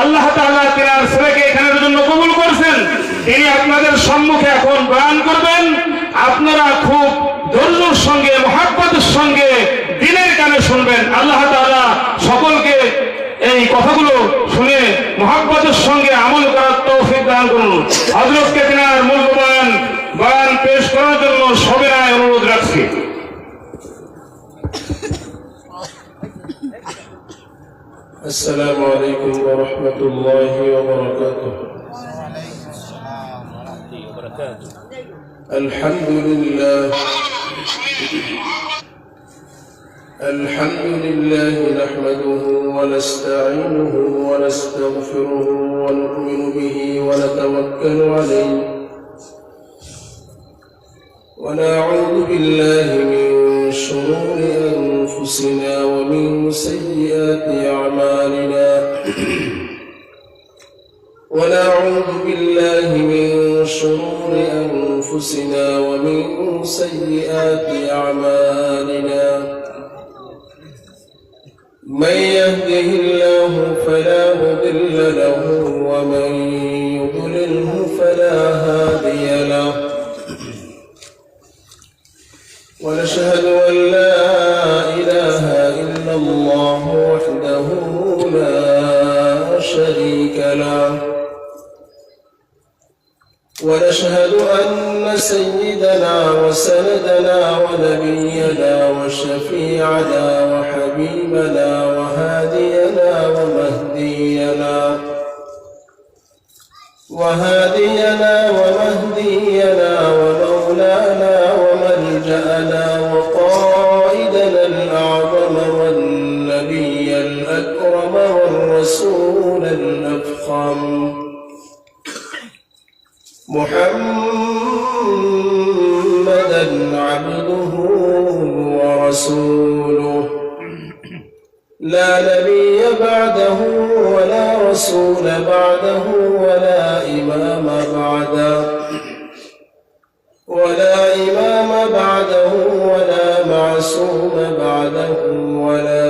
আল্লাহ তাআলা তিনার ছেলেকে এখানের জন্য কবুল করেছেন। তিনি আপনাদের সম্মুখে এখন বয়ান করবেন। আপনারা খুব ধৈর্যের সঙ্গে মহব্বতের সঙ্গে দিনের কানে শুনবেন। আল্লাহ তাআলা সকলকে এই কথাগুলো শুনে মহব্বতের সঙ্গে আমল করার তৌফিক দান করুন। হযরতকে তিনার মূল্যবান বয়ান পেশ করার জন্য সবিনয় অনুরোধ রাখছি। السلام عليكم ورحمة الله وبركاته. الحمد لله نحمده ونستعينه ونستغفره ونؤمن به ونتوكل عليه ونعوذ بالله من شرور أنفسنا ومن سيئات أعمالنا ونعوذ بالله من شرور أنفسنا ومن سيئات أعمالنا من يهده الله فلا مضل له ومن يضلله فلا هادي له ونشهد أن لا إله إلا الله وحده لا شريك له ونشهد أن سيدنا وسندنا ونبينا وشفيعنا وحبيبنا وهادينا ومهدينا ومولانا وملجأنا وقائدنا الأعظم والنبي الأكرم والرسول الأفخم محمدا عبده ورسوله لا نبي بعده ولا رسول بعده ولا إمام بعده ولا معصوم بعده ولا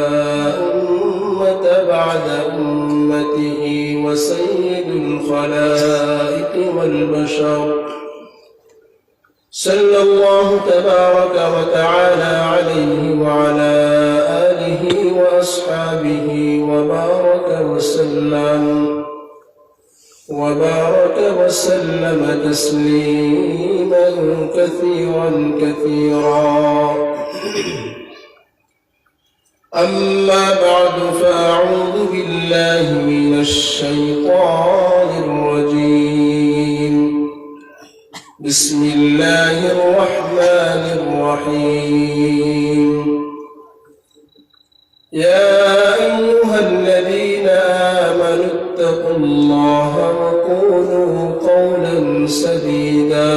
أمة بعد أمته وسيد الخلائق والبشر صلى الله تبارك وتعالى عليه وعلى آله وأصحابه وبارك وسلم تسليما كثيرا أما بعد فأعوذ بالله من الشيطان الرجيم بسم الله الرحمن الرحيم يا أيها الذين آمنوا اتقوا الله وقولوا قولا سديدا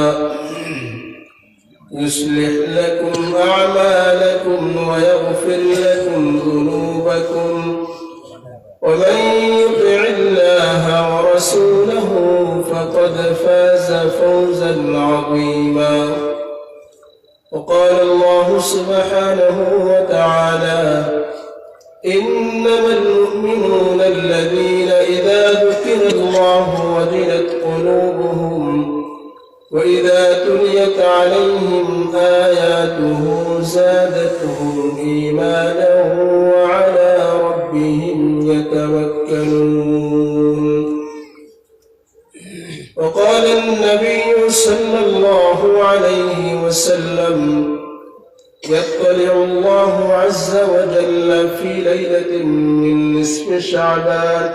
يصلح لكم أعمالكم ويغفر لكم ذنوبكم ومن يطع الله ورسوله فقد فاز فوزا عظيما وقال الله سبحانه وتعالى إنما المؤمنون الذين إذا ذكر الله وجلت قلوبهم وإذا تليت عليهم آياته زادتهم إيمانا وعلى ربهم يتوكلون وقال النبي صلى الله عليه وسلم يطلع الله عز وجل في ليلة من نصف شعبان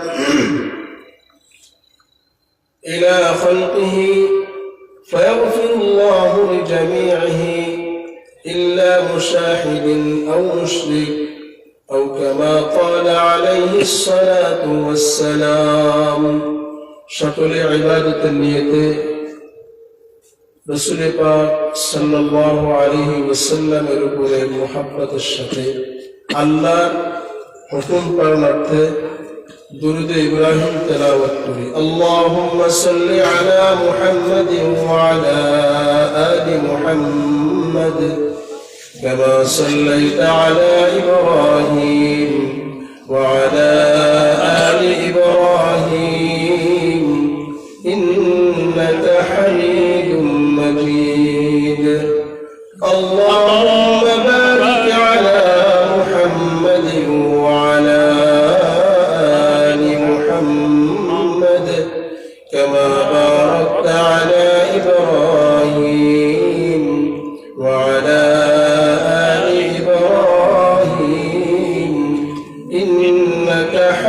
إلى خلقه فيغفر الله لجميعه إلا مشاهد أو مشرك أو كما قال عليه الصلاة والسلام شكل عبادة النية رسول পাক সাল্লাল্লাহু আলাইহি ওয়াসাল্লামের উপরে মুহাব্বতের সাথে আল্লাহর হুকুম পালনার্থে দুরূদ ইব্রাহিম তেলাওয়াত করি। আল্লাহুম্মা সাল্লি আলা মুহাম্মাদিন ওয়া আলা আলি মুহাম্মাদ কামা সাল্লাইতা আলা ইব্রাহিম ওয়া আলা আলি ইব্রাহিম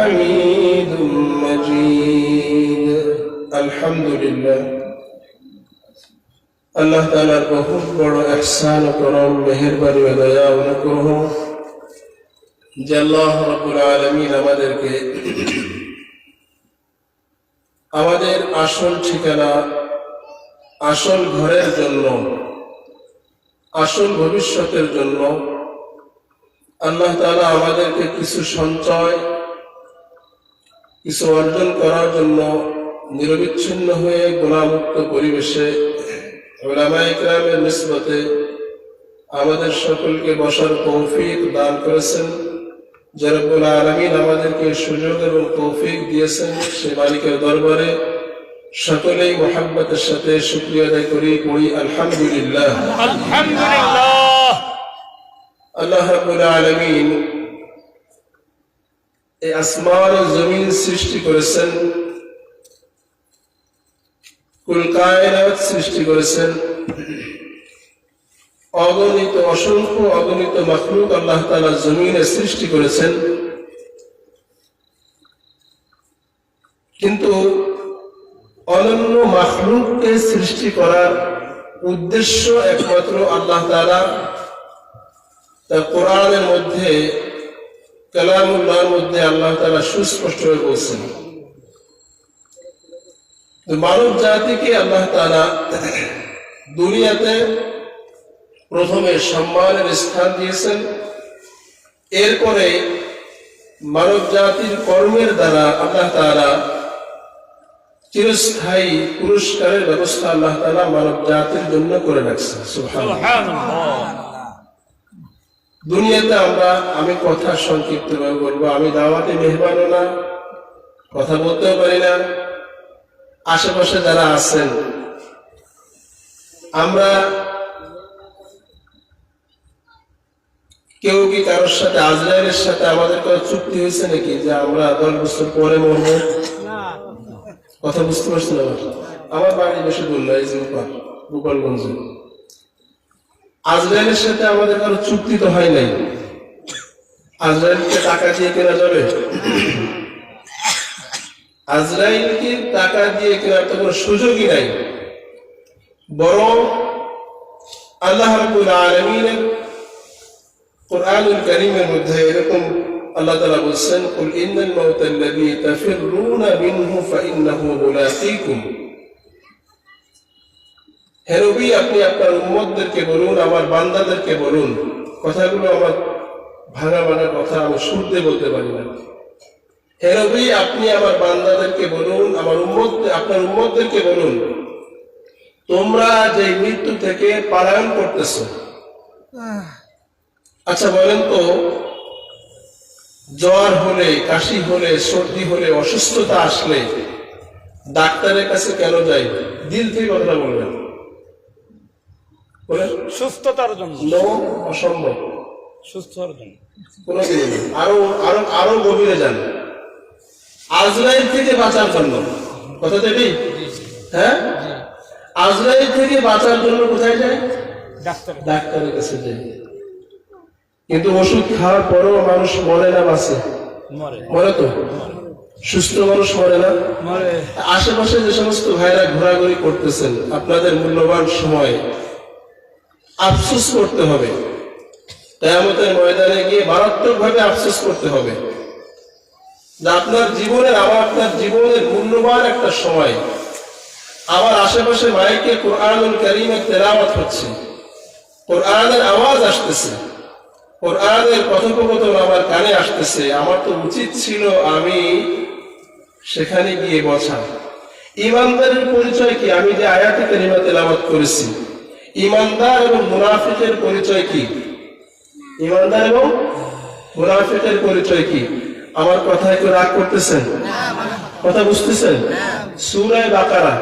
حميد مجيد الحمد لله আল্লাহ তাআলার বহুত বড় ইহসান ও করম মেহেরবানি ও দয়া ও অনুগ্রহ যে আল্লাহ রাব্বুল আলামিন আমাদেরকে আমাদের আসল ঠিকানা আসল ঘরের জন্য আসল ভবিষ্যতের জন্য আল্লাহ তাআলা আমাদেরকে কিছু সঞ্চয় কিছু অর্জন করার জন্য নিরবিচ্ছিন্ন হয়ে গুনাহমুক্ত পরিবেশে উলামায়ে কেরামের নিসবতে আমাদের সকলকে বসার তৌফিক দান করেছেন। যে রব্বুল আলামিন আমাদেরকে সুযোগ এবং তৌফিক দিয়েছেন, সে মালিকের দরবারে সকলেই মুহাব্বতের সাথে শুকরিয়া আদায় করি, পড়ি আলহামদুলিল্লাহ। আলহামদুলিল্লাহ। আল্লাহ রাব্বুল আলামিন এই আসমান ও জমিন সৃষ্টি করেছেন, কুল কায়নাত সৃষ্টি করেছেন, অগণিত অসংখ্য অগণিত মাখলুক আল্লাহ তাআলা জমিনে সৃষ্টি করেছেন। কিন্তু অনন্য মাখলুককে সৃষ্টি করার উদ্দেশ্য একমাত্র আল্লাহ তাআলা তার কোরআনের মধ্যে কালামুল্লাহর মধ্যে আল্লাহ তাআলা সুস্পষ্ট হয়ে বলছেন। মানব জাতিকে আল্লাহ তাআলা দুনিয়াতে প্রথমে সম্মানের স্থান দিয়েছেন, এরপরে মানব জাতির কর্মের দ্বারা আল্লাহ তাআলা চিরস্থায়ী পুরস্কারের ব্যবস্থা আল্লাহ তাআলা মানব জাতির জন্য করে রাখছেন। সুবহানাল্লাহ। দুনিয়াতে আমি কথা সংক্ষিপ্ত ভাবে বলবো, আমি দাওয়াতে মেহমানও না, কথা বলতেও পারি না। আশেপাশে যারা আছেন, আমরা কেউ কি কারোর সাথে আজরাইলের সাথে আমাদের কোনো চুক্তি হয়েছে নাকি যে আমরা 10 বছর পরে মরবো? কথা বুঝতে পারছেন? আমার বাড়ি বেশি দূর নয়, এই যে গোপালগঞ্জ। আজরাইলের সাথে আমাদের কারো চুক্তি তো হয় নাই। আজরাইলকে টাকা দিয়ে কেনা যাবে? আজরাইলকে টাকা দিয়ে কেনার তো কোনো সুযোগই নাই। বরং আল্লাহ রাব্বুল আলামিনের কুরআনুল কারীমের মধ্যে এরকম আল্লাহ তাআলা বলেন, কুল ইন্নাল মাউতাল্লাযী তাফিররুনা মিনহু ফাইন্নাহু মুলাকীকুম। হে নবী, আপনি আপনার উম্মতদেরকে বলুন, আমার বান্দাদেরকে বলুন, কথাগুলো আমার ভাঙা ভাঙা কথা, আমি শুনতে বলতে পারি না। হে নবী, আপনি আমার বান্দাদেরকে বলুন, আপনার উম্মতদেরকে বলুন, তোমরা যে মৃত্যু থেকে পলায়ন করতেছো। আচ্ছা বলেন তো, জ্বর হলে, কাশি হলে, সর্দি হলে, অসুস্থতা আসলে ডাক্তারের কাছে কেন যাই? দিল থেকে কথা বলবেন, বলেন। সুস্থতার জন্য। অসম্ভব, সুস্থ হওয়ার জন্য কোনদিন। আরো আরো আরো গভীরে যান, আজরাইল থেকে বাঁচার জন্য। কথা তো এটাই? হ্যাঁ, আজরাইল থেকে বাঁচার জন্য কোথায় যায়? ডাক্তারের কাছে যায়। কিন্তু ওষুধ খাওয়ার পরেও মানুষ মরে না, বাঁচে? মরে তো। সুস্থ মানুষ মরে না। আশেপাশে যে সমস্ত ভাইরা ঘোরাঘুরি করতেছেন, আপনাদের মূল্যবান সময় আফসোস করতে হবে। কিয়ামতের ময়দানে গিয়ে মারাত্মক ভাবে আফসোস করতে হবে যে আপনার জীবনের মূল্যবান একটা সময় আমার আশেপাশে মাইকে কোরআনুল কারীমের তেলাওয়াত হচ্ছে, কোরআনের আওয়াজ আসতেছে, কোরআনের কথোপকথন আমার কানে আসতেছে। আমার তো উচিত ছিল আমি সেখানে গিয়ে বসা। ঈমানদারের পরিচয় কি? আমি যে আয়াতে কারিমা তেলাওয়াত করেছি, ঈমানদার এবং মুনাফিকের পরিচয় কি? ঈমানদার এবং মুনাফিকের পরিচয় কি? আমার কথায় কেউ রাগ করতেছেন? কথা বুঝতেছেন? সূরা বাকারা,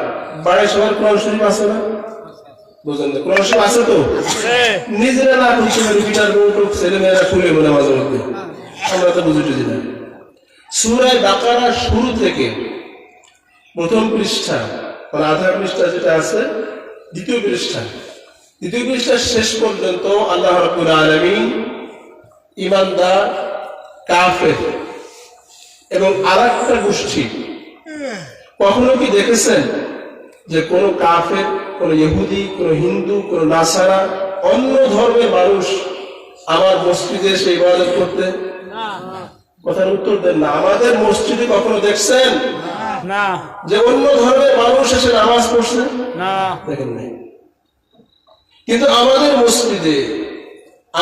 বাড়াই সবার কোরআন শরীফ আছে না? বুঝলেন? কোরআন শরীফ আছে তো? নিজেরা না খুলতে পারি, গিটার বউটুক ছেলেমেয়েরা খুলে মনে মাঝে মধ্যে, আমরা তো বুঝে টুঝি না। সূরা বাকারা শুরু থেকে প্রথম পৃষ্ঠা, মানে আধা পৃষ্ঠা যেটা আছে, দ্বিতীয় পৃষ্ঠা শেষ পর্যন্ত আল্লাহ রাব্বুল আলামিন ঈমানদার, কাফের এবং আরেকটা গোষ্ঠী। কখনো কি দেখেছেন যে কোনো কাফের, কোনো ইহুদি, কোনো হিন্দু, কোনো নাসারা, অন্য ধর্মের মানুষ আমার মসজিদে এসে ইবাদত করতে? কথার উত্তর দেন না। আমাদের মসজিদে কখনো দেখছেন না যে অন্য ধর্মের মানুষ এসে নামাজ পড়ছে? না দেখেন নাই। কিন্তু আমাদের মসজিদে,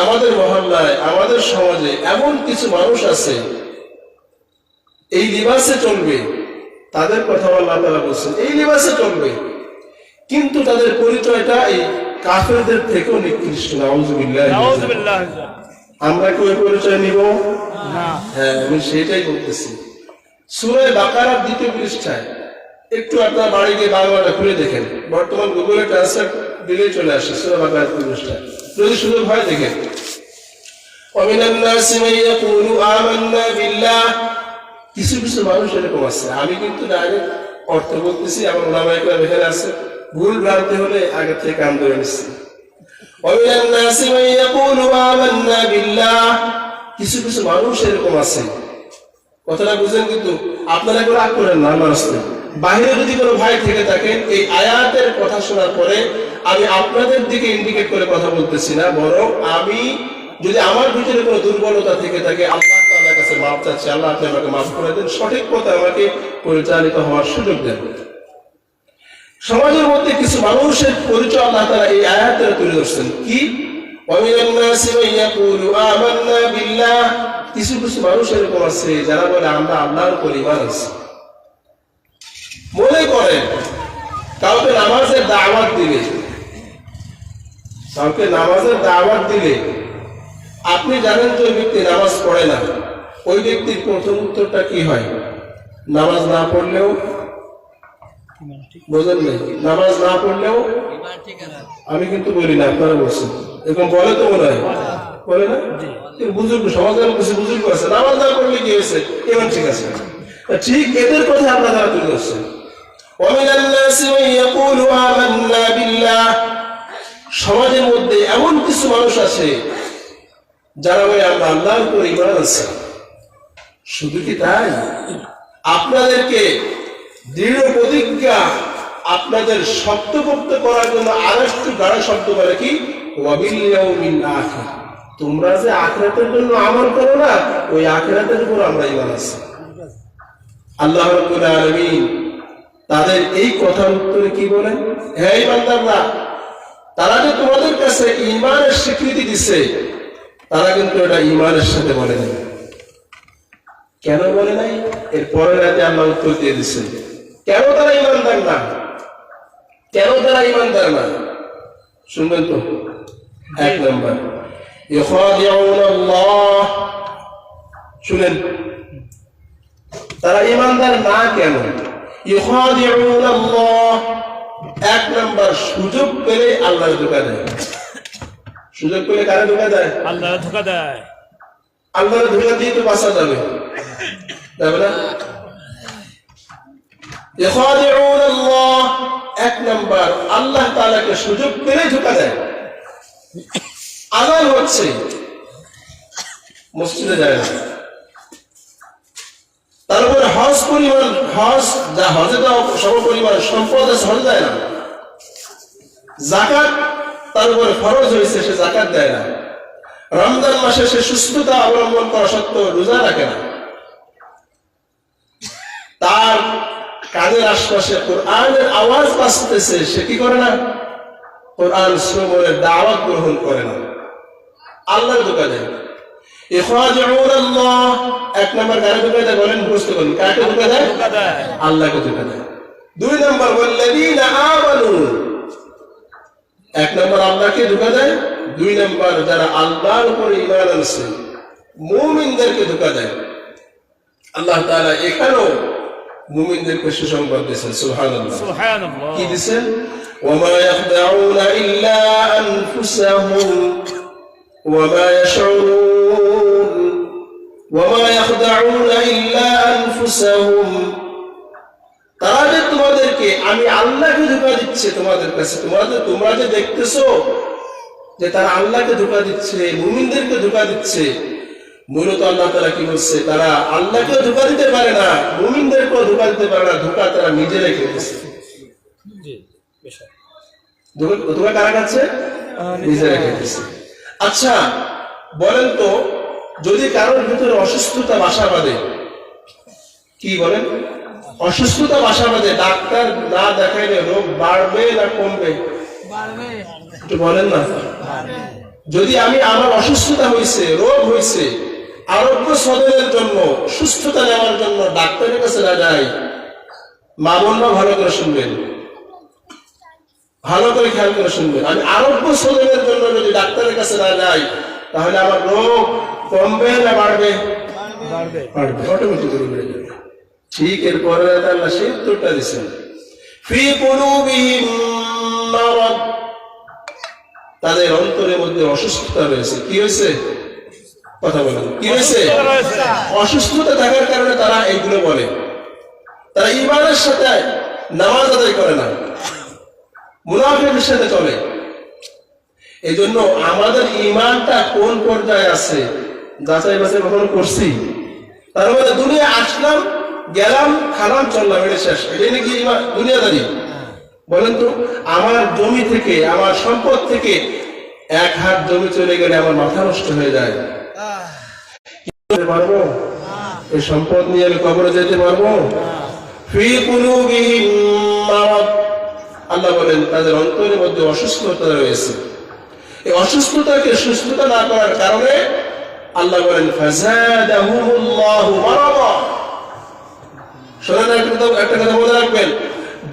আমাদের মহল্লায়, আমাদের সমাজে এমন কিছু মানুষ আছে এই লিবাসে চলবে, তাদের কথা আল্লাহ তাআলা বলছেন এই লিবাসে চলবে, কিন্তু তাদের পরিচয়টা এই কাফেরদের থেকেও নিকৃষ্ট। নাউযুবিল্লাহ। নাউযুবিল্লাহ। আমরা কি ওই পরিচয় নিব? না। হ্যাঁ, আমি সেটাই বলতেছি। সূরা বাকারার 2 পৃষ্ঠায় একটু আপনার বাড়ি গিয়ে বাংলাটা খুলে দেখেন, বর্তমান গুগলে ট্রান্সলেট দিলেই চলে আসে সূরা বাকারার 2 পৃষ্ঠা, যদি সুযোগ হয় দেখেন। ওয়ামিনান নাসি মান ইয়াকুলু আমান্না বিল্লাহ, কিছু কিছু মানুষ এরকম আছে, আমি কিন্তু ডাইরেক্ট অর্থ বলতেছি, আমার ওলামায়ে কেরাম এখানে আছে, ভুল ভ্রান্তি হলে আগে থেকে কান ধরে নিচ্ছি। ওয়ামিনান নাসি মান ইয়াকুলু আমান্না বিল্লাহ, কিছু কিছু মানুষ এরকম আছে, কথাটা বুঝেন কিন্তু আপনারা কেউ রাগ করেন না। আমার আসলে বাইরে যদি কোনো ভাই থেকে থাকেন, এই আয়াতের কথা শোনার পরে আমি আপনাদের দিকে ইন্ডিকেট করে কথা বলতেছি না, বরং আমি যদি আমার ভিতরে কোনো দুর্বলতা থেকে থাকে, আল্লাহ তাআলার কাছে মাফ চাচ্ছি, আল্লাহ আপনি আমাকে মাফ করে দেন, সঠিক পথে আমাকে পরিচালিত হওয়ার সুযোগ দেন। সমাজের মধ্যে কিছু মানুষের পরিচয় আল্লাহ তাআলা এই আয়াতে তুলে ধরছেন। কি? ওয়ামিনান নাসি মান ইয়াকুলু আমান্না বিল্লাহ, কিছু কিছু মানুষ এরকম আছে যারা বলে আমরা আল্লাহর উপর ঈমান আনছি। মনে করেন কাউকে নামাজের দাওয়াত দিলে, কাউকে নামাজের দাওয়াত দিলে আপনি জানেন যে ওই ব্যক্তি নামাজ পড়ে না, ওই ব্যক্তির প্রথম উত্তরটা কি হয়? নামাজ না পড়লেও, বোঝেন নাই, নামাজ না পড়লেও, আমি কিন্তু বলি না, আপনারা বলছেন এরকম বলে তো মনে হয়, বলে না? বুজুর্গ সমাজের কিছু বুজুর্গ আছে, নামাজ না পড়লে কি হয়েছে, এমন ঠিক আছে। ঠিক এদের কথা আপনারা তুলে ধরছেন। ওয়ামিনান নাসি মান ইয়াকুলু আমান্না বিল্লাহ, সমাজের মধ্যে এমন কিছু মানুষ আছে যারা বলে আমরা আল্লাহর উপর ঈমান আনছি। শুধু কি তাই? আপনাদেরকে দৃঢ় প্রতিজ্ঞা, আপনাদের শক্তপোক্ত করার জন্য আরেকটু গাঢ় শব্দ বলে কি? ওয়াবিল ইয়াউমিল আখির, তোমরা যে আখিরাতের জন্য আমল করো না, ওই আখিরাতের উপর আমরা ঈমান আছি। আল্লাহ রাব্বুল আলামিন তাদের এই কথার উত্তরে কি বলেন? হে বান্দারা, তারা যে তোমাদের কাছে ঈমানের স্বীকৃতি দিচ্ছে, তারা কিন্তু এটা ঈমানের সাথে বলে নাই। কেন বলে নাই? এর পরের আয়াতে আল্লাহ উত্তর দিয়ে দিচ্ছেন কেন তারা ঈমানদার না, কেন তারা ঈমানদার না। শুনবেন তো? 1 নম্বর, ইখাদিউনা আল্লাহ, শুনেন তারা ঈমানদার না কেন? ইখাদিউনা আল্লাহ, 1 নম্বর, সুযোগ পেলে আল্লাহর ধোঁকা দেয়। সুযোগ পেলে কারে ধোঁকা দেয়? আল্লাহর ধোঁকা দেয়। আল্লাহর ধোঁকা দিয়ে তো বাঁচা যাবে, যাবে না? ইখাদিউনা আল্লাহ, 1 নম্বর, আল্লাহ তাআলাকে সুযোগ পেলে ধোঁকা দেয়। আযান হচ্ছে, মসজিদে যায় না, তারপরে হজ পরিমাণ, হজ যা হজে দেওয়া সম পরিমাণ সম্পদ আছে, হজ দেয় না। যাকাত তার উপরে ফরজ হয়েছে, সে যাকাত দেয় না। রমজান মাসে সে সুস্থতা অবলম্বন করা সত্ত্বেও রোজা রাখে না। তার কাজের আশপাশে কোরআনের আওয়াজ বাজতেছে, সে কি করে না? কোরআন শ্রবণের দাওয়াত গ্রহণ করে না। আল্লাহর ধোঁকা দেয়। ইখাদিউনা আল্লাহ, 1 নম্বর কারে ধোঁকা দেয় বলেন, বুঝতে পারেন কাকে ধোঁকা দেয়? আল্লাহকে ধোঁকা দেয়। 2 নম্বর, ওয়াল্লাযীনা আমানু, 1 নম্বর আল্লাহকে ধোঁকা দেয়, 2 নম্বর যারা আল্লাহর উপর ঈমান আনছে মুমিনদেরকে ধোঁকা দেয়। আল্লাহ তাআলা এখানেও মুমিনদেরকে সুসংবাদ দিয়েছেন। সুবহানাল্লাহ, সুবহানাল্লাহ। কি দিয়েছেন? ওয়ামা ইয়াখদাউনা ইল্লা আনফুসাহুম ওয়ামা ইয়াশউরুন, ওয়ামা ইয়াখদাউনা ইল্লা আনফুসাহুম, তারা যে তোমাদেরকে, আমি আল্লাহকে ধোঁকা দিচ্ছে তোমাদের কাছে, তোমরা যে দেখতেছো যে তারা আল্লাহকে ধোঁকা দিচ্ছে, মুমিনদেরকে ধোঁকা দিচ্ছে, মূলত আল্লাহ তাআলা কি বলছে, তারা আল্লাহকেও ধোঁকা দিতে পারে না, মুমিনদেরকেও ধোঁকা দিতে পারে না, ধোঁকা তারা নিজেরাই খেতেছে। ধোঁকা কারা খাচ্ছে? নিজেরাই খেতেছে। আচ্ছা বলেন তো, যদি কারোর ভিতরে অসুস্থতা বাসা বাঁধে, কি বলেন, অসুস্থতা বাসা বাঁধে, ডাক্তার না দেখাইলে রোগ বাড়বে না কমবে? একটু বলেন না। যদি আমার অসুস্থতা হয়েছে, রোগ হয়েছে, আরোগ্য সাধনের জন্য, সুস্থতা নেওয়ার জন্য ডাক্তারের কাছে না যাই, মা বোনরা ভালো করে শুনবেন, ভালো করে খেয়াল করে শুনবেন, আমি আরোগ্য সাধনের জন্য যদি ডাক্তারের কাছে না যাই, তাহলে আমার রোগ কমবে না বাড়বে? বাড়বে, অটোমেটিক্যালি বেড়ে যাবে। ঠিক এরপরে আল্লাহ সেই উত্তরটা দিচ্ছেন, ফি কুলুবিহিম মারাদ, তাদের অন্তরের মধ্যে অসুস্থতা রয়েছে। কি হয়েছে? কথা বলেন, কি হয়েছে? অসুস্থতা থাকার কারণে তারা এইগুলো বলে। তারা ঈমানের সাথে নামাজ আদায় করে না, মুনাফিকের সাথে চলে। এই জন্য আমাদের ঈমানটা কোন পর্যায়ে আছে যাচাই বাছাই কখনো করছি? তার মানে দুনিয়া আসলাম, গেলাম, খালাম, চললাম, এটা শেষ, এটাই নাকি ঈমান, দুনিয়াদারি? বলেন তো, আমার জমি থেকে, আমার সম্পদ থেকে 1 হাত জমি চলে গেলে আমার মাথা নষ্ট হয়ে যায়, পারবো? এই সম্পদ নিয়ে আমি কবরে যেতে পারবো? ফি কুলুবিহিম মারাদ, আল্লাহ বলেন তাদের অন্তরের মধ্যে অসুস্থতা রয়েছে। এই অসুস্থতাকে সুস্থতা না করার কারণে আল্লাহ বলেন ফাযাদাহুমুল্লাহু মারাদা। শোনেন, একটা কথা মনে রাখবেন,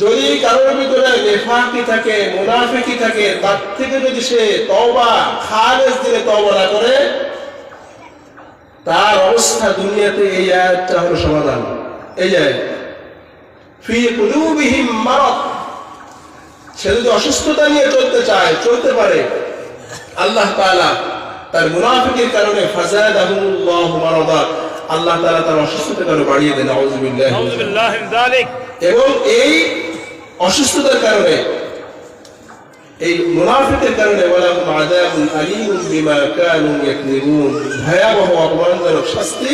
যদি কারোর ভিতরে নেফাকি থাকে, মুনাফিকি থাকে, তার থেকে যদি সে তওবা, খালেস দিলে তওবা না করে, তার অবস্থা দুনিয়াতে এই আয়াতটা হলো সমাধান। এই যে ফি কুলুবিহিম মারাদ, সে যদি অসুস্থতা নিয়ে চলতে চায়, চলতে পারে, আল্লাহ তাআলা তার মুনাফিকের কারণে ফাযাদাহুমুল্লাহু মারাদা, আল্লাহ তাআলা তার অসুস্থতার কারণে বাড়িয়ে দেন। আউযুবিল্লাহি মিন যালিক। এবং এই অসুস্থতার কারণে, এই মুনাফিকের কারণে ওয়ালাহুম আযাবুন আলীমুন বিমা কানু ইয়াকযিবুন, ভয়াবহ অপমানজনক শাস্তি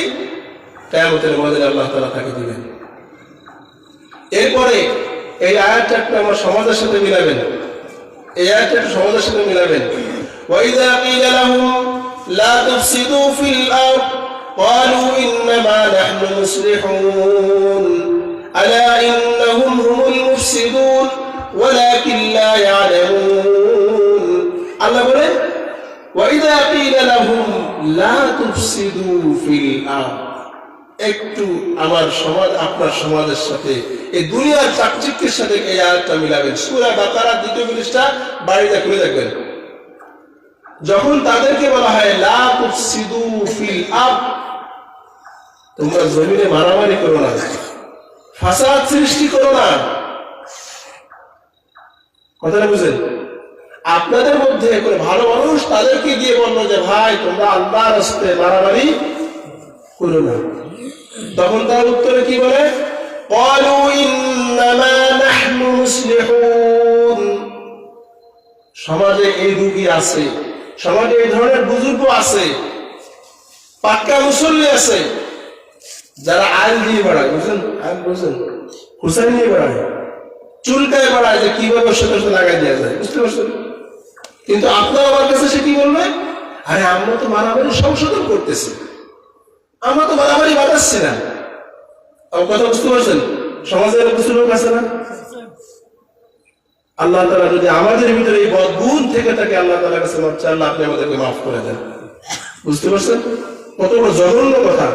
কিয়ামতের ময়দানে আল্লাহ তাআলা তাকে দিবেন। এরপরে এই আয়াতটা একটু আমার সমাজের সাথে মিলাবেন, এই আয়াতটা একটু সমাজের সাথে মিলাবেন। وَإِذَا قِيلَ لَهُمْ لَا تُفْسِدُوا فِي الْأَرْضِ قَالُوا إِنَّمَا نَحْنُ مُصْلِحُونَ أَلَا إِنَّهُمْ هُمُ الْمُفْسِدُونَ وَلَكِنْ لَا يَعْلَمُونَ। আল্লাহ বলেন وَإِذَا قِيلَ لَهُمْ لَا تُفْسِدُوا فِي الْأَرْضِ, একটু আমার সমাজ আপনার সমাজের সাথে, এই দুনিয়ার চাকচিক্যের সাথে এই আয়াতটা মিলাবেন। সূরা বাকারা 2 পৃষ্ঠা বাড়িতে খুলে দেখবেন। যখন তাদেরকে বলা হয় লা তুফসিদু ফিল আরদ, তোমরা জমিনে মারামারি করো না, ফাসাদ সৃষ্টি করো না, কথাটা বুঝেন? আপনাদের মধ্যে কোনো ভালো মানুষ তাদেরকে দিয়ে বললো যে ভাই তোমরা আল্লাহর রাস্তায় মারামারি করো না, তখন তার উত্তরে কি বলে? ক্বালু ইন্নামা নাহনু মুসলিহুন। সমাজে এই রোগী আছে, সমাজে এই ধরনের বুজুর্গ আছে, পাক্কা মুসল্লি আছে, যারা আইল দিয়ে বেড়ায়, বুঝলেন? আইল বুঝলেন, হুসাইন নিয়ে বেড়ায়, চুলকায় বেড়ায় যে কিভাবে সাথে সাথে লাগাই দেওয়া যায়, বুঝতে পারছেন? কিন্তু আপনার আমার কাছে সে কি বলবে? আরে আমরা তো মারামারি সংশোধন করতেছি, আমরা তো মারামারি বাঁধাচ্ছি না। কথা বুঝতে পারছেন? সমাজের কিছু লোক আছে না? আল্লাহ তাআলা যদি আমাদের ভিতরে এই বদগুণ থেকে থাকে, আল্লাহ তাআলার কাছে মাফ চাই, আল্লাহ আপনি আমাদেরকে মাফ করে দেন। বুঝতে পারছেন কত বড় জঘন্য কথা?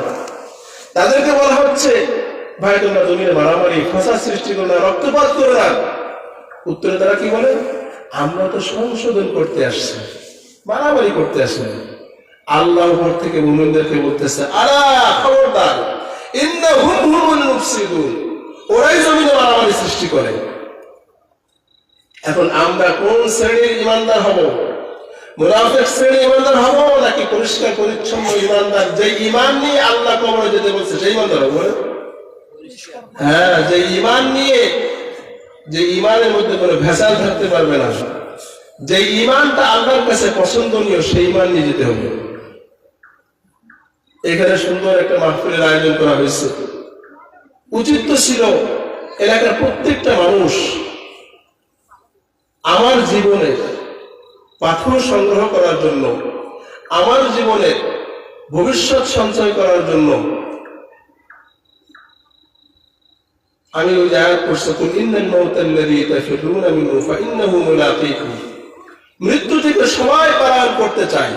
তাদেরকে বলা হচ্ছে ভাই তোমরা জমিনে মারামারি, ফাসাদ সৃষ্টি করো না, রক্তপাত করো না। উত্তরে তারা কি বলে? আমরা তো সংশোধন করতে আসছি, মারামারি করতে আসি। আল্লাহ উপর থেকে মুমিনদেরকে বলতেছে আলা খবরদার, ইন্নাহুম হুমুল মুফসিদুন, ওরাই জমিনে মারামারি সৃষ্টি করে। এখন আমরা কোন শ্রেণীর ইমানদার হব? মুনাফিক শ্রেণীর ইমানদার হব নাকি পরিষ্কার পরিচ্ছন্ন ইমানদার, যে ইমান নিয়ে আল্লাহ কবরে যেতে বলছে সেই ইমানদার হব? হ্যাঁ, যে ইমান নিয়ে, যে ইমানের মধ্যে কোনো ভেজাল থাকতে পারবে না, যে ইমানটা আল্লাহর কাছে পছন্দনীয়, সেই ইমান নিয়ে যেতে হবে। এখানে সুন্দর একটা মাহফিলের আয়োজন করা হয়েছে। উচিত তো ছিল এলাকার প্রত্যেকটা মানুষ আমার জীবনের পাথর সংগ্রহ করার জন্য, আমার জীবনের ভবিষ্যৎ সঞ্চয় করার জন্য আমি ওই আয়াত পড়ছি, কুল ইন্নাল মাউতাল্লাযী তাফিরুনা মিনহু ফাইন্নাহু মুলাকীকুম। মৃত্যু থেকে সবাই পালায়ন করতে চায়,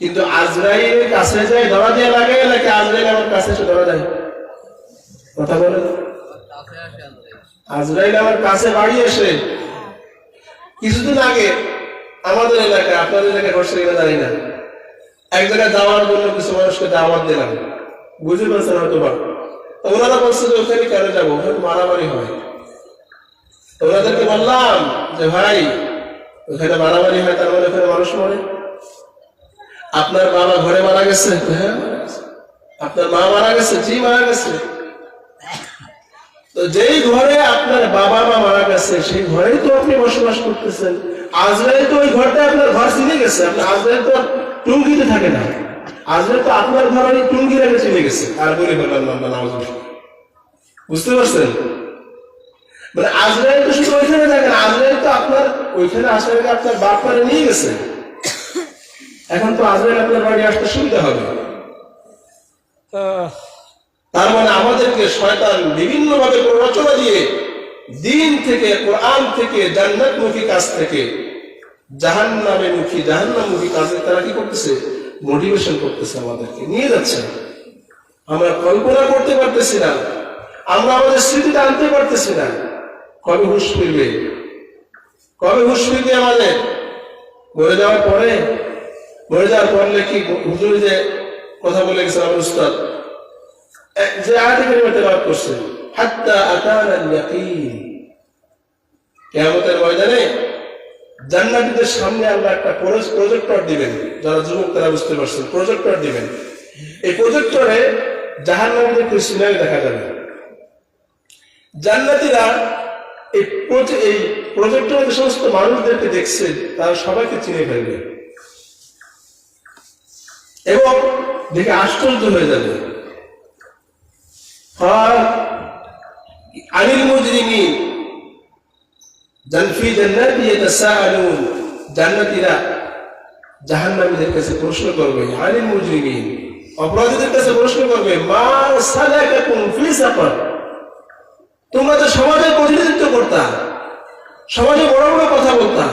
কিন্তু আজরাইলের কাছে যায় ধরা দিয়ে লাগে নাকি আজরাইল আমার কাছে এসে ধরা দেয়? কথা বলেন। আজরাইল আমার কাছে বাড়ি এসে, কিছুদিন আগে আমাদের এলাকায়, আপনাদের এলাকায় ঘটছে কিনা জানি না, এক জায়গায় যাওয়ার জন্য কিছু মানুষকে দাওয়াত দিলাম, বুঝতে পারছেন হয়তো বা। ওনারা বলছে যে ওখানে কেন যাবো, ওখানে মারামারি হয়। ওনাদেরকে বললাম যে ভাই, ওখানে মারামারি হয় তার মানে ওখানে মানুষ মরে। আপনার বাবা ঘরে মারা গেছে? হ্যাঁ মারা গেছে। আপনার মা মারা গেছে? জি মারা গেছে। তো যেই ঘরে আপনার বাবা মা মারা গেছে সেই ঘরেই তো আপনি বসবাস করতেছেন। আজরাইল তো ওই ঘরটা আপনার ঘর চিনে গেছে। আপনার আজরাইল তো টুঙ্গিতে থাকে না, আজরাইল তো আপনার ঘরে টুঙ্গি রেখে চিনে গেছে। আর বলি বললাম নামাজ, বুঝতে পারছেন? মানে আজরাইল তো শুধু ওইখানে থাকে না, আজরাইল তো আপনার ওইখানে আসার আগে আপনার বাপ মারে নিয়ে গেছে। এখন তো আজরাইল আপনার বাড়ি আসতে সুবিধা হবে। তার মানে আমাদেরকে শয়তান বিভিন্ন ভাবে প্ররোচনা দিয়ে দিন থেকে, কোরআন থেকে, জান্নাতমুখী কাজ থেকে জাহান্নামমুখী কাজে তারা কি করতেছে? মোটিভেশন করতেছে, আমাদেরকে নিয়ে যাচ্ছে। আমরা কল্পনা করতে পারতেছি না, আমরা আমাদের স্মৃতিটা আনতে পারতেছি না। কবে হুঁশ ফিরবে? কবে হুঁশ ফিরবে আমাদের? মরে যাওয়ার পরে? মরে যাওয়ার পরে কি হুজুর যে কথা বলে গেছেন আমার উস্তাদ, যে আয়াতে কারিমা তেলাওয়াত করছে, হাত্তা আতানাল ইয়াকিন। কিয়ামতের ময়দানে জান্নাতীদের সামনে আল্লাহ একটা প্রজেক্টর দিবেন। যারা যুবক তারা বুঝতে পারছেন, প্রজেক্টর দিবেন। এই প্রজেক্টরে জাহান্নামীদের কিছু সিনারি দেখা যাবে। জান্নাতীরা এই প্রজেক্টরে যে সমস্ত মানুষদেরকে দেখছে তারা সবাইকে চিনে ফেলবে এবং দেখে আশ্চর্য হয়ে যাবে। আনিল মুজরিমিন ফি জান্নাতি ইয়াতাসাআলুন। জান্নাতীরা জাহান্নামীদের কাছে প্রশ্ন করবে, আনিল মুজরিমিন, অপরাধীদের কাছে প্রশ্ন করবে, মা সালাকাকুম ফি সাকার। তোমরা তো সমাজে প্রতিনিধিত্ব করতা, সমাজে বড় বড় কথা বলতা,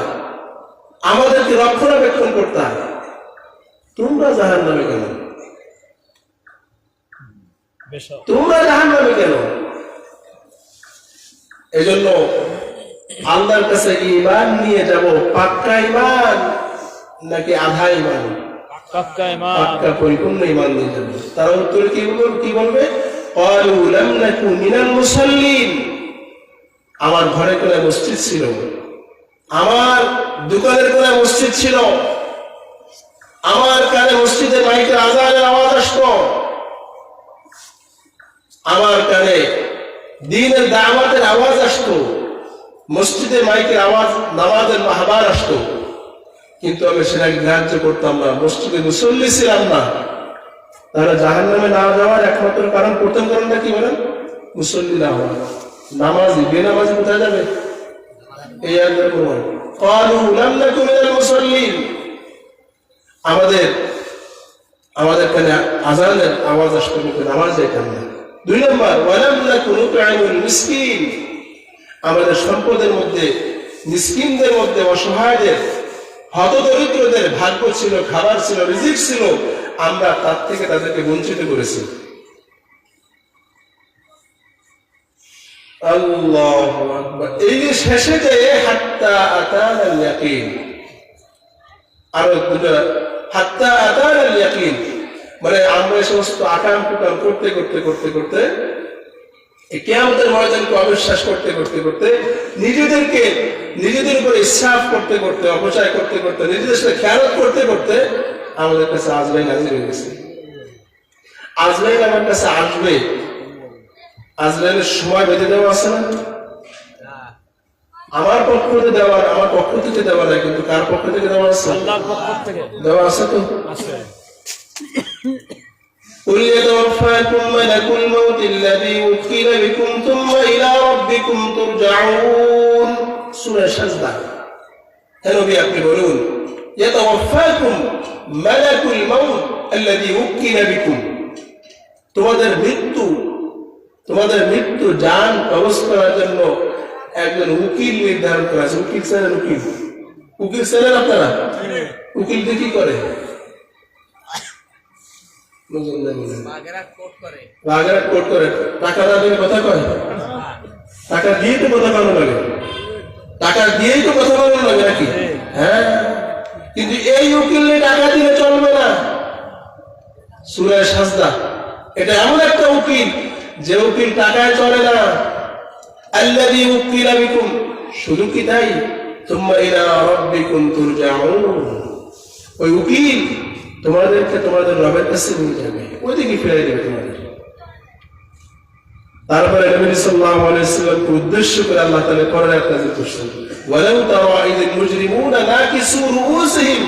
আমাদেরকে রক্ষণাবেক্ষণ করতা, তোমরা জাহান্নামে কেন? তোমরা জাহান্নামে কেন? এজন্য আল্লাহর কাছে ঈমান নিয়ে যাব, পাক্কা ঈমান নাকি আধা ঈমান? পাক্কা ঈমান, পাক্কা পরিপূর্ণ ঈমান নিয়ে যাব। তার উত্তরে কি বলবে? ক্বালু লাম নাকু মিনাল মুসাল্লিন। আমার ঘরে কোণে মসজিদ ছিল, আমার দোকানের কোণে মসজিদ ছিল, আমার কানে মসজিদে মাইকের আযানের আওয়াজ আসতো, আমার কানে দ্বীনের দাওয়াতের আওয়াজ আসতো, মসজিদে মাইকের আওয়াজ, নামাজের মাহবার আসতো, কিন্তু আমি সেটাকে গ্রাহ্য করতাম না, মসজিদে মুসল্লি ছিলাম না। তাহলে জাহান্নামে না যাওয়ার একমাত্র কারণ, প্রথম কারণটা কি বলেন? মুসল্লি না হওয়া। নামাজি বেনামাজি কোথায় যাবে? এই আয়াতের প্রমাণ। ক্বালু লাম নাকু মিনাল মুসাল্লিন। আমাদের কানে আযানের আওয়াজ আসতো কিন্তু নামাজ যাইতাম না। 2 নম্বর, ওয়ালাম নাকু নুত'ইমুল মিসকিন। আমাদের সম্পদের মধ্যে, মিসকিনদের মধ্যে, অসহায়দের, হতদরিদ্রদের ভাগ্য ছিল, খাবার ছিল, রিজিক ছিল, আমরা তার থেকে তাদেরকে বঞ্চিত করেছি। আল্লাহু আকবার। এই যে শেষে যে হাত্তা আতানাল ইয়াকিন, আর দুটো হাত্তা আতানাল ইয়াকিন, মানে আমরা এই সমস্ত আকাম কুকাম করতে করতে করতে করতে কিয়ামতের ময়দানকে অবিশ্বাস করতে করতে করতে নিজেদের উপর ইসরাফ করতে করতে, অপচয় করতে করতে, নিজেদের সাথে খেয়ালত করতে করতে আমাদের কাছে আজরাইল হাজির হয়ে গেছে। আজরাইল আমার কাছে আসবে, আজরাইলের সময় বেঁধে দেওয়া আছে না? আমার পক্ষ থেকে দেওয়া না, কিন্তু কার পক্ষ থেকে দেওয়া আছে? আল্লাহর পক্ষ থেকে দেওয়া আছে তো। আছে। قل يتوفاكم ملك الموت الذي وكل بكم ثم إلى ربكم ترجعون سورة السجدة নবী আপনি বলুন يتوفاكم ملك الموت الذي وكل بكم তোমাদের মৃত্যু জান কবজ করার জন্য একজন উকিল নির্ধারণ করা আছে। উকিল স্যারের উকিল স্যারের আপনারা উকিল দিয়ে কি করে? বাগেরহাট কোর্ট করে। টাকা না দিলে কথা কয়? টাকা দিয়ে তো কথা বলানো লাগে, টাকা দিয়েই তো কথা বলানো লাগে নাকি? হ্যাঁ, কিন্তু এই উকিল টাকা দিলে চলবে না। সূরা সাজদা এটা এমন একটা উকিল যে উকিল টাকায় চলে না। আল্লাযী উকিলা বিকুম, শুধু কি তাই? তুম্মা ইলা রাব্বিকুম তুরজাউন, ওই উকিল তোমাদেরকে তোমাদের রবের কাছে নিয়ে যাবে, ওইদিকে ফিরে দেবে তোমাদের। তারপরে নবী সাল্লাল্লাহু আলাইহি ওয়াসাল্লামকে উদ্দেশ্য করে আল্লাহ তাআলা কোরআন আয়াত নাযিল করেছেন, ওয়ালাউ তারা ইযিল মুজরিমুনা নাকিসু রুউসিহিম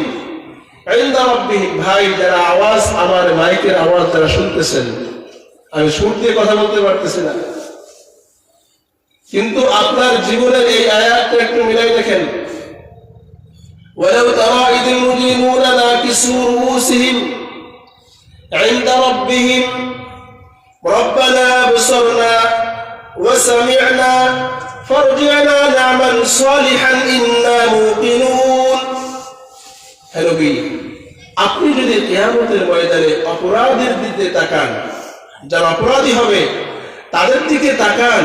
ইনদা রাব্বিহিম। ভাই, যারা আওয়াজ, আমার মাইকের আওয়াজ যারা শুনতেছেন, আমি সুর দিয়ে কথা বলতে পারতেছি না, কিন্তু আপনার জীবনের এই আয়াতটা একটু মিলাই দেখেন। ওয়ালাউ তারা ইযিল মুজরিমুনা নাকিসু রুউসিহিম ইনদা রাব্বিহিম ربنا أبصرنا وسمعنا فارجعنا نعمل صالحا إنا موقنون। হ্যালো বি, আপনি যদি কিয়ামতের ময়দানে অপরাধীর দিকে তাকান, যারা অপরাধী হবে তাদের দিকে তাকান,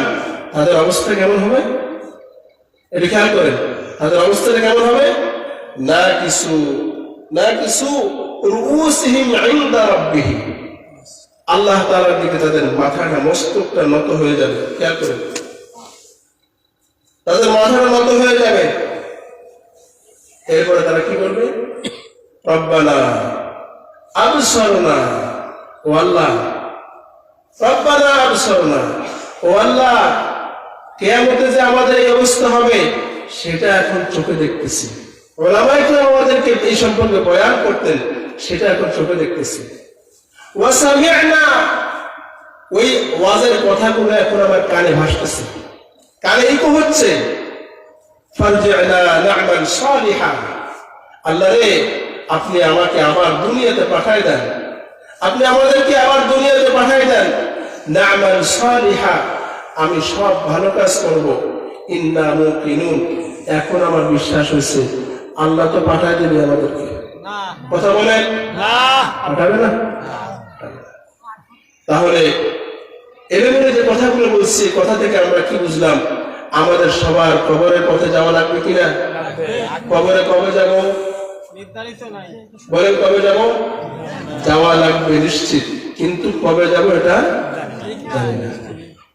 তাদের অবস্থা কেমন হবে? এটা খেয়াল করেন, তাদের অবস্থাটা কেমন হবে? নাকিসু রুউসিহিম ইনদা রাব্বিহিম, আল্লাহ তাআলার দিকে তাদের মাথাটা, মস্তকটা নত হয়ে যাবে। খেয়াল করেন, তাদের মাথাটা নত হয়ে যাবে। এরপরে তারা কি করবে? রব্বানা আবসারনা, ও আল্লাহ, রব্বানা আবসারনা, ও আল্লাহ, কিয়ামতে যে আমাদের এই অবস্থা হবে সেটা এখন চোখে দেখতেছি। ওলামায়ে কেরাম আমাদেরকে এই সম্পর্কে বয়ান করতেন, সেটা এখন চোখে দেখতেছি। ওয়াসামি'না, ওই ওয়াজের কথাগুলো এখন আমার কানে ভাসতেছে, কানে ইকো হচ্ছে। ফারজি'না না'মাল সালিহা, আল্লাহ রে, আপনি আমাকে আবার দুনিয়াতে পাঠায় দেন, আপনি আমাদেরকে আবার দুনিয়াতে পাঠায় দেন। না'মাল সালিহা, আমি সব ভালো কাজ করব। ইন্না মুকিনুন, এখন আমার বিশ্বাস হয়েছে আল্লাহ তো পাঠায় দেবে আমাদেরকে। কথা বলেন, পাঠাবে না? তাহলে এলেমেলে যে কথাগুলো বলছি, কথা থেকে আমরা কি বুঝলাম? আমাদের সবার কবরের পথে যাওয়া লাগবে কিনা? কবরে কবে যাব? বলেন, কবে যাব? যাওয়া লাগবে নিশ্চিত, কিন্তু কবে যাব এটা জানি না।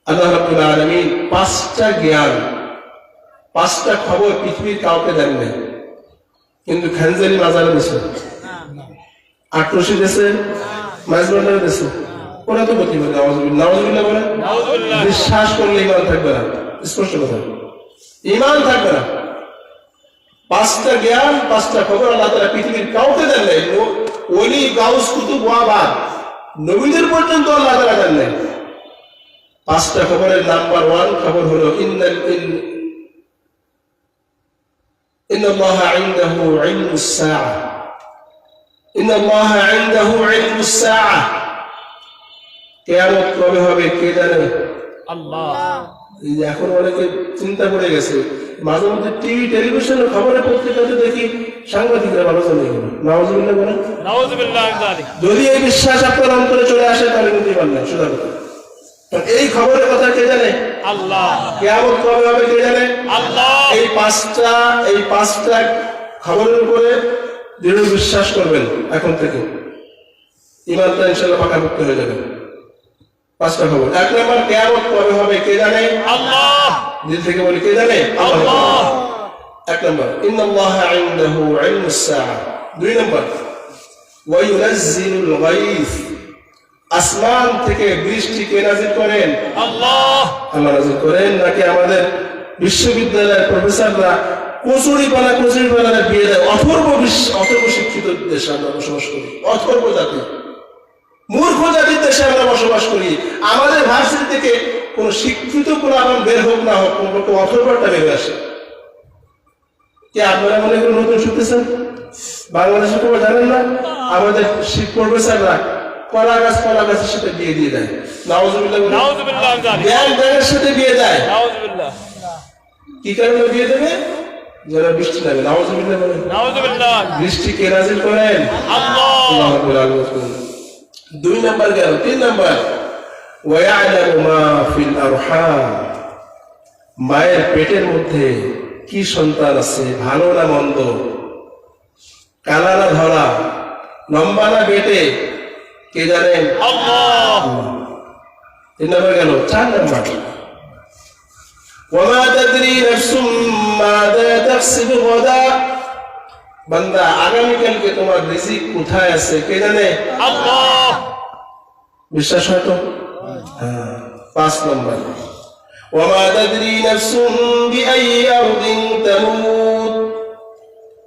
আল্লাহ রাব্বুল আলামিন 5টা জ্ঞান, 5টা খবর পৃথিবীর কাউকে দেন নাই, কিন্তু খানজানি মাজারে দিয়েছে, আটরশি দিয়েছে, মাঝবান্ডারে দিয়েছে। ওরা তো গতি বলে নাউযুবিল্লাহ বলে, বিশ্বাস করলে ঈমান থাকবে না। স্পষ্ট কথা, ঈমান থাকবে না। 5টা জ্ঞান, 5টা খবর আল্লাহ তাআলা পৃথিবীর কাউকে দেন নাই। ওলি, গাউস, কুতুব, ওয়াহাব, নবীদের পর্যন্ত আল্লাহ তাআলা দেন নাই। 5টা খবরের নাম্বার 1 খবর হলো ইন্নাল্লাহা ইনদাহু ইলমুস সাআহ, ইন্নাল্লাহা ইনদাহু ইলমুস সাআহ। কিয়ামত কবে হবে কে জানে? আল্লাহ। এখন অনেকে চিন্তা করে গেছে, মাঝে মধ্যে টিভি, টেলিভিশনের খবরের পত্রিকাতে দেখি সাংবাদিকরা আলোচনা করে। নাউযুবিল্লাহ বলেন, নাউযুবিল্লাহ। যদি এই বিশ্বাস আপনার অন্তরে চলে আসে তাহলে কিন্তু ঈমান নাই, সোজা কথা। এই খবরের কথা কে জানে? আল্লাহ। কিয়ামত কবে হবে কে জানে? আল্লাহ। এই 5টা খবরের উপরে দৃঢ় বিশ্বাস করবেন এখন থেকে, ঈমানটা ইনশাআল্লাহ পাকাপোক্ত হয়ে যাবে। 5টা খবর। 1 নম্বর, কিয়ামত কবে হবে কে জানে? আল্লাহ। দিল থেকে বলি, কে জানে? আল্লাহ। 1 নম্বর, ইন্নাল্লাহা ইনদাহু ইলমুস সাআহ। 2 নম্বর, ওয়া ইউনাজ্জিলুল গায়থ, আসমান থেকে বৃষ্টি কে নাযিল করেন? আল্লাহ। আল্লাহ নাযিল করেন, নাকি আমাদের বিশ্ববিদ্যালয়ের প্রফেসররা কচুরিপানা বিয়ে দেয়? অথর্ব শিক্ষিত দেশে আমরা বসবাস করি, অথর্ব জাতি। মূর্খ জাতির দেশে আমরা বসবাস করি। আমাদের ভার্সিটি থেকে কোন শিক্ষিত কোন আবার বের হোক না হোক, কোন অথর্বটা বের আসে কি? আপনারা মনে করেন নতুন শুনতেছেন? বাংলাদেশের খবর জানেন না? আমাদের প্রফেসররা কলা গাছের সাথে বিয়ে দিয়ে দেয়। নাউজুবিল্লাহ। নাউজুবিল্লাহ জানি। ব্যাংকের সাথে বিয়ে দেয়। নাউজুবিল্লাহ। কি কারণে বিয়ে দেবে? যেন বৃষ্টি লাগে। নাউজুবিল্লাহ বলেন। নাউজুবিল্লাহ। বৃষ্টি কে নাজিল করেন? আল্লাহ। 2 নাম্বার গেল। 3 নাম্বার ওয়ায়ালামু মা ফিল আরহাম, মায়ের পেটের মধ্যে কি সন্তান আছে, ভালো না মন্দ, কালা না ধরা, লম্বা না বেটে, কে জানেন? আল্লাহ। 3 নাম্বার গেল। 4 নাম্বার ওয়ামা তাদরি নাফসুম মাযা তাকসিবু গাদা, বান্দা আগামীকালকে তোমার রিজিক কোথায় আছে কে জানে? আল্লাহ। বিশ্বাস হয় তো? হ্যাঁ। 5 নম্বর ওয়ামা তাদরি নাফসুম বিআইয়ি আরদিন তামুত,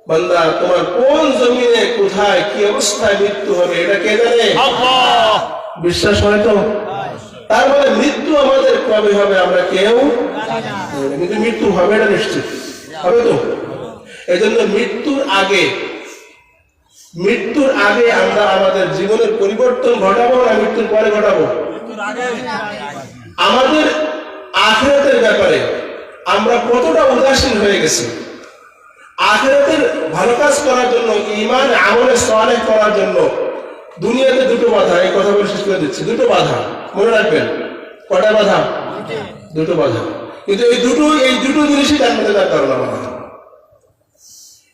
বান্দা তোমার কোন জমিনে কোথায় কি অবস্থায় মৃত্যু হবে এটা কে জানে? আল্লাহ। বিশ্বাস হয় তো? তার মানে মৃত্যু আমাদের কবে হবে আমরা কেউ জানি না, কিন্তু মৃত্যু হবে এটা নিশ্চিত হবে তো। এজন্য মৃত্যুর আগে আমরা আমাদের জীবনের পরিবর্তন ঘটাবো না মৃত্যুর পরে ঘটাবো? আমাদের আখিরাতের ব্যাপারে আমরা কতটা উদাসীন হয়ে গেছি। আখিরাতের ভালো কাজ করার জন্য, ঈমান আমলে সালেহ করার জন্য দুনিয়াতে 2টো বাধা, এই কথা বলে শেষ করে দিচ্ছি। 2টো বাধা মনে রাখবেন। কটা বাধা? 2টো বাধা। কিন্তু এই দুটো জিনিসই জান্নাতে যাওয়ার কারণ আমাদের।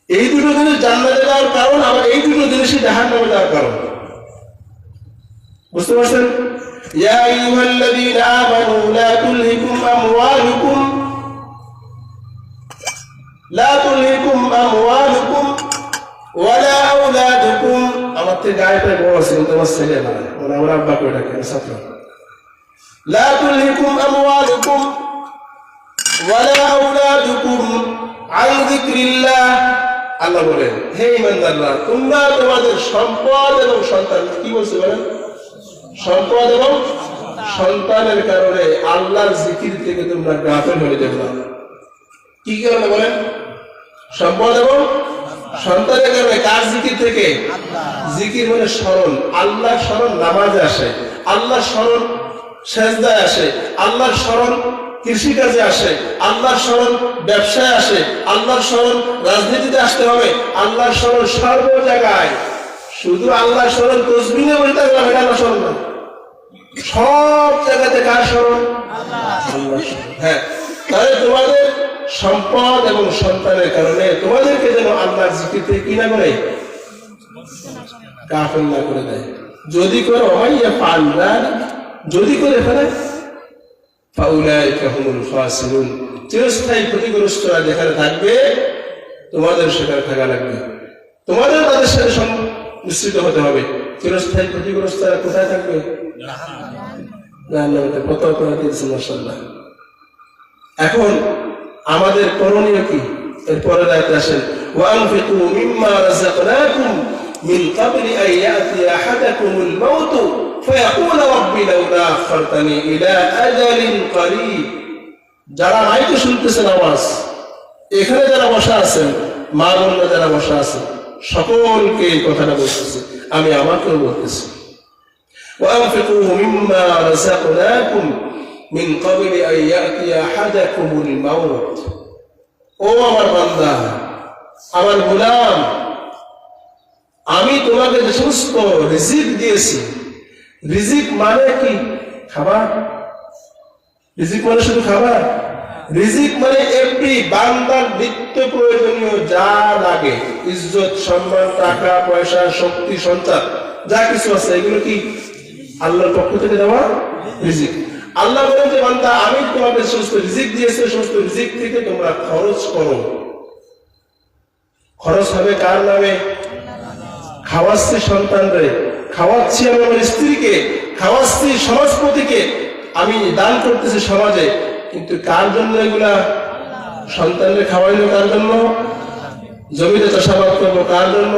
এই 2টো জিনিস জান্নাতে যাওয়ার কারণ, আবার এই 2টো জিনিসই জাহান্নামে যাওয়ার কারণ। বুঝতে পারছেন? ইয়া আইয়ুহাল্লাযীনা আমানু লা তুলহিকুম আমওয়ালুকুম ওয়ালা আওলাদুকুম। আমার থেকে গায়টাই বড় আছে, তোমার ছেলে না, মানে আমার আব্বা কই ডাকে ছাত্র। লা তুলহিকুম আমওয়ালুকুম ওয়ালা আওলাদুকুম আন যিকরিল্লাহ। আল্লাহ বলেন, হে ঈমানদাররা, তোমরা তোমাদের সম্পদ এবং সন্তান, কি বলছে বলেন? সম্পদ এবং সন্তানের কারণে আল্লাহর জিকির থেকে তোমরা গাফিল হয়ে যাবে না। কি কারণে বলেন? সম্পদ এবং সন্তানের কারণে। কার জিকির থেকে? জিকির মানে স্মরণ। আল্লাহর স্মরণ নামাজে আসে, আল্লাহর স্মরণ সেজদায় আসে, আল্লাহর স্মরণ কৃষিকাজে আসে, আল্লাহর স্মরণ ব্যবসায় আসে, আল্লাহর স্মরণ রাজনীতিতে আসতে হবে, আল্লাহর স্মরণ সর্ব জায়গায়। শুধু আল্লাহর স্মরণ তসবিহে বসে থাকলাম এটা আল্লাহ স্মরণ না, সব জায়গাতে কার স্মরণ? আল্লাহর স্মরণ। হ্যাঁ, তাহলে তোমাদের সম্পদ এবং সন্তানের কারণে তোমাদেরকে যেন আল্লাহর জিকির থেকে কি না করে? গাফিল না করে দেয়। যদি করো ওমাইয়া পাল্লা, যদি করে ফেলে ফাউলাইকা হুমুল খাসিরুন, চিরস্থায়ী ক্ষতিগ্রস্তরা যেখানে থাকবে তোমাদের সেখানে থাকা লাগবে, তোমাদের তাদের সাথে মিশ্রিত হতে হবে। চিরস্থায়ী ক্ষতিগ্রস্তরা কোথায় থাকবে? জাহান্নামে। কত করে দিয়েছেন মাশাআল্লাহ। এখন আমাদের করণীয় কি? এরপরের আয়াতে আসেন, ওয়ানফিকু মিম্মা রাযাকনাকুম মিন ক্বাবলি আন ইয়াতিয়া আহাদাকুমুল মাউত ফায়াকুল রাব্বি লাউলা আখারতানি ইলা আজালিন করিব। যারা মাইকে শুনতেছেন আওয়াজ, এখানে যারা বসা আছেন, মা বোনরা যারা বসা আছেন, সকলকে এই কথাটা বলতেছি, আমি আমাকেও বলতেছি। ওয়ানফিকু মিম্মা রাযাকনাকুম মিন ক্বাবলি আন ইয়াতিয়া আহাদাকুমুল মাউত। ও আমার বান্দা, আমার গোলাম, আমি তোমাকে যে সমস্ত রিজিক দিয়েছি, রিজিক মানে কি? খাবার। রিজিক মানে শুধু খাবার? রিজিক মানে এমনি বান্দার নিত্য প্রয়োজনীয় যা লাগে, ইজ্জত, সম্মান, টাকা পয়সা, শক্তি, সঞ্চার, যা কিছু আছে, এগুলো কি আল্লাহর পক্ষ থেকে দেওয়া রিজিক। আল্লাহ বলেন যে বান্দা, আমি তোমাকে সমস্ত রিজিক দিয়েছি, সমস্ত রিজিক থেকে তোমরা খরচ করো। খরচ হবে কার নামে? খাওয়াচ্ছি সন্তানরে, খাওয়াচ্ছি আমি আমার স্ত্রীকে, খাওয়াচ্ছি সমাজপতিকে, আমি দান করতেছি সমাজে, কিন্তু কার জন্য এগুলা? সন্তানরে খাওয়াইলো কার জন্য? জমিতে চাষাবাদ করবো কার জন্য?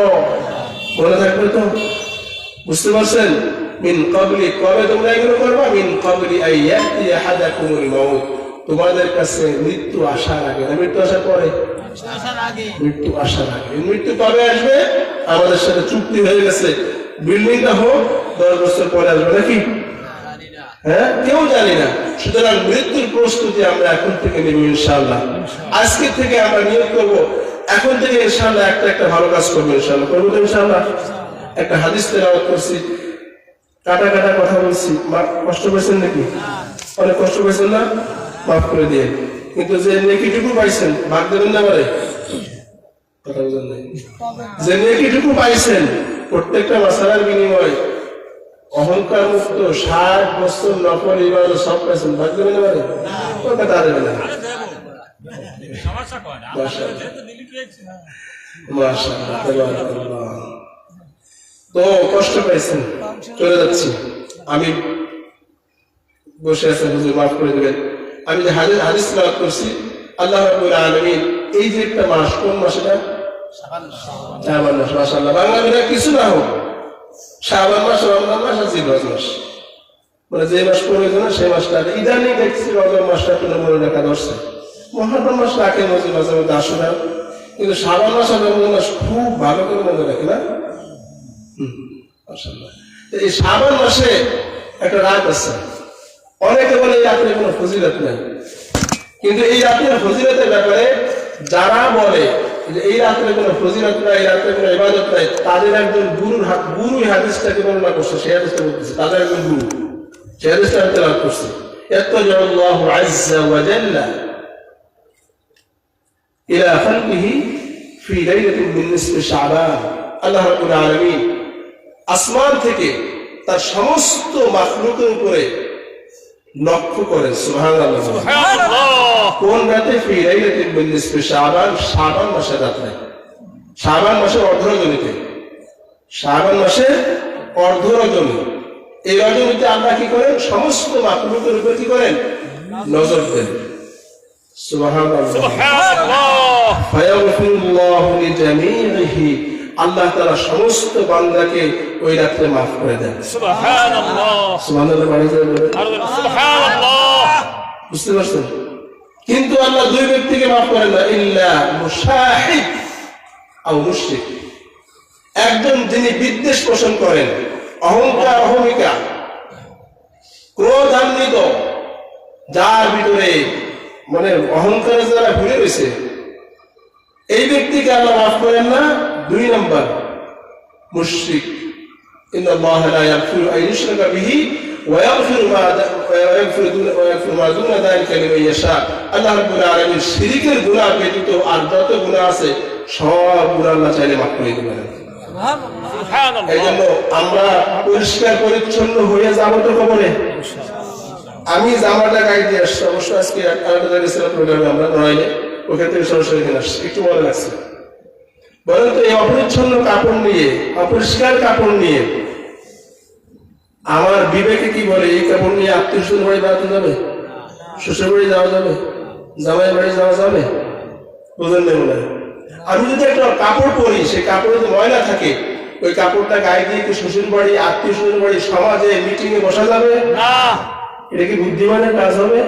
মনে থাকবে তো? বুঝতে পারছেন? মিন ক্বাবলি, কবে তোমরা এগুলো করবা? মিন ক্বাবলি আইয়াতি আহাদাকুমুল মাউত, তোমাদের কাছে মৃত্যু আসার আগে। না মৃত্যু আসার পরে? মৃত্যু আসার আগে। মৃত্যু কবে আসবে? আমাদের সাথে চুক্তি হয়ে গেছে, বিল্ডিংটা হোক 10 বছর পরে আসবে নাকি? হ্যাঁ, কেউ জানি না। সুতরাং মৃত্যুর প্রস্তুতি আমরা এখন থেকে নেব ইনশাআল্লাহ। আজকে থেকে আমরা নিয়োগ করব, এখন থেকে ইনশাআল্লাহ একটা ভালো কাজ করবো ইনশাআল্লাহ। করবো তো ইনশাআল্লাহ? একটা হাদিস তেলাওয়াত করছি, কাটা কাটা কথা বলছি, কষ্ট পেয়েছেন নাকি? অনেক কষ্ট পেয়েছেন না? মাফ করে দিয়ে। কিন্তু যে নেকিটুকু পাইছেন ভাগ দেবেন না পারে? কথা বলেন নাই। যে নেকিটুকু পাইছেন প্রত্যেকটা মাসালার বিনিময়ে অহংকার মুক্ত 60 বছর নফল ইবাদত সব পাইছেন, ভাগ দেবেন না পারে? ওটা তা দেবে না। মাশাআল্লাহ, তাবারাকাল্লাহ। তো কষ্ট পাইছেন, চলে যাচ্ছি। আমি বসে আছেন, হুজুর মাফ করে দেবেন। আমি যে হাদিস তেলাওয়াত করছি, আল্লাহ রাব্বুল আলামিন এই যে একটা মাস, কোন মাস এটা? শাবান মাস। মাশাআল্লাহ, বাংলা মিলে কিছু না হোক, শাবান মাস, রমজান মাস আর জিলহজ মাস, মানে যে মাস প্রয়োজন সেই মাসটা। ইদানিং দেখছি রমজান মাসটা একটু মনে রাখা দরকার। মুহররম মাস রাখে মাঝে মাঝে আসে না, কিন্তু শাবান মাস আর রমজান মাস খুব ভালো করে মনে রাখে না। মাশাআল্লাহ। এই শাবান মাসে একটা রাত আছে, অনেকে বলে এই রাতের কোনো ফজিলত নাই, কিন্তু এই রাতের ফজিলতের ব্যাপারে যারা বলে যে এই রাতের কোনো ফজিলত নাই, এই রাতের কোনো ইবাদত নাই, তাদের একজন গুরু হাদিসটাকে বর্ণনা করছে, সেই হাদিসটা বলতেছে, তাদের একজন গুরু সেই হাদিসটা আমি তেলাওয়াত করছি। ইয়াত্তাজিউল্লাহু আযজা ওয়া জাল্লা ইলা খালকিহি ফি লাইলাতিন মিন নিসফি শাবান। আল্লাহ রাব্বুল আলামিন আসমান থেকে তার সমস্ত মাখলুকের উপরে লক্ষ্য করেন। সুবহানাল্লাহ, সুবহানাল্লাহ। কোন রাতে? ফি লাইলাতিন মিন নিসফি শাবান, শাবান মাসের রাতে, শাবান মাসের অর্ধরজনীতে, শাবান মাসের অর্ধরজনী। এই রজনীতে আল্লাহ কি করেন? সমস্ত মাখলুকের উপর কি করেন? নজর দেন। সুবহানাল্লাহ, সুবহানাল্লাহ। ফায়াগফিরুল্লাহু লিজামিহি, আল্লাহ তাআলা সমস্ত বান্দাকে ওই রাতে মাফ করে দেন। সুবহানাল্লাহ। সুবহানাল্লাহ, মানে সুবহানাল্লাহ। বুঝতে পারছেন? কিন্তু আল্লাহ দুই ব্যক্তিকে মাফ করেন না, ইল্লা মুশাহিদ আও মুশরিক। একজন যিনি বিদ্বেষ পোষণ করেন, অহংকার, অহমিকা, ক্রোধান্বিত, যার ভিতরে মানে অহংকারে যারা ভুলে রয়েছে, এই ব্যক্তিকে আল্লাহ মাফ করেন না। 2 নম্বর মুশরিক, ইন্নাল্লাহা লা ইয়াগফিরু আন ইউশরাকা বিহি ওয়া ইয়াগফিরু মা দুনা যালিকা লিমান ইয়াশা। আল্লাহ রাব্বুল আলামিন শিরকের গুনাহ ব্যতীত আর যত গুনাহ আছে সব গুনাহ আল্লাহ চাইলে মাফ করে দিবেন। সুবহানাল্লাহ। এই জন্য আমরা পরিষ্কার পরিচ্ছন্ন হয়ে যাব তো কবরে। আমি জামাটা গায়ে দিয়ে আসছি, অবশ্য আজকে আলাদা জায়গায় ছিল প্রোগ্রামে, আমরা নড়াইলে ওখান থেকে সরাসরি এখানে আসছি, একটু মনে লাগছে। বলেন তো, এই অপরিচ্ছন্ন কাপড় নিয়ে, অপরিষ্কার কাপড় নিয়ে আমার বিবেকে কি বলে? এই কাপড় নিয়ে আত্মীয় স্বজন বাড়ি বেড়াতে যাবে? শ্বশুর বাড়ি যাওয়া যাবে? জামাই বাড়ি যাওয়া যাবে? বুঝলেন না মনে হয়? আমি যদি একটা কাপড় পরি, সেই কাপড়ে যদি ময়লা থাকে, ওই কাপড়টা গায়ে দিয়ে কি শ্বশুর বাড়ি, আত্মীয় স্বজন বাড়ি, সমাজে, মিটিং এ বসা যাবে? না। এটা কি বুদ্ধিমানের কাজ হবে?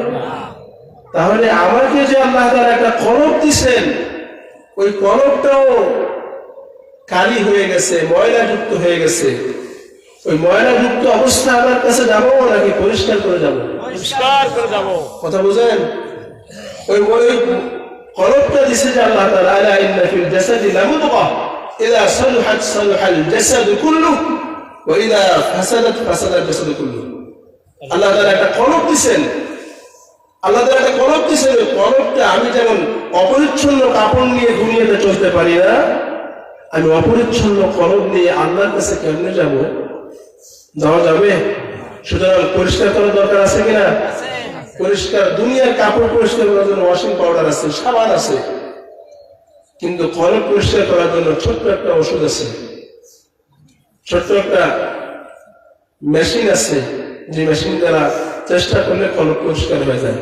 তাহলে আমাকে যে আল্লাহ তাআলা একটা কলব দিয়েছেন, ওই কলবটাও কালি হয়ে গেছে, ময়লা যুক্ত হয়ে গেছে। ওই ময়লা যুক্ত অবস্থা আমার কাছে যাবো নাকি পরিষ্কার করে যাবো? পরিষ্কার করে যাব। কথা বুঝেন? ওই কলবটা দিছে যে আল্লাহ তাআলা, আলা ইন্না ফিল জাসাদি লামুদগা ইযা সালুহাত সালুহাল জাসাদু কুল্লুহু ওয়া ইযা ফাসাদাত ফাসাদাল জাসাদু কুল্লুহু। আল্লাহ তাআলা একটা কলব দিয়েছেন, আল্লাহ তাআলা একটা কলব দিয়েছেন। ওই কলবটা, আমি যেমন অপরিচ্ছন্ন কাপড় নিয়ে দুনিয়াতে চলতে পারি না, আমি অপরিচ্ছন্ন কলব নিয়ে আল্লাহর কাছে কেমনে যাব? যাওয়া যাবে? সুতরাং পরিষ্কার করার দরকার আছে কিনা? পরিষ্কার, দুনিয়ার কাপড় পরিষ্কার করার জন্য ওয়াশিং পাউডার আছে, সাবান আছে, কিন্তু কলব পরিষ্কার করার জন্য ছোট্ট একটা ওষুধ আছে, ছোট্ট একটা মেশিন আছে, যে মেশিন দ্বারা চেষ্টা করলে কলব পরিষ্কার হয়ে যায়।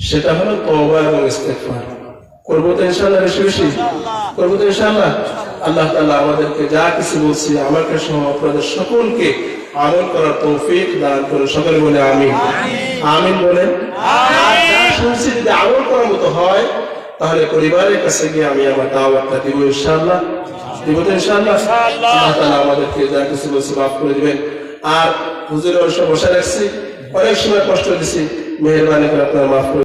সেটা হলো তওবা এবং ইস্তেগফার। করবো তো ইনশাআল্লাহ, বেশি বেশি করবো তো ইনশাআল্লাহ। আল্লাহ তাআলা আমাদেরকে যা কিছু বলছি, আমাকে সহ আপনাদের সকলকে আমল করার তৌফিক দান করুন। সকলে বলে আমিন। আমিন বলেন। আর যা শুনছি যদি আমল করার মতো হয় তাহলে পরিবারের কাছে গিয়ে আমি আমার দাওয়াতটা দিব ইনশাআল্লাহ। দিব তো ইনশাআল্লাহ? আল্লাহ তাআলা আমাদেরকে যা কিছু বলছে মাফ করে দিবেন। আর হুজুরের বসে রাখছি, অনেক সময় কষ্ট দিছি, মেহেরবানি করে আপনারা মাফ করে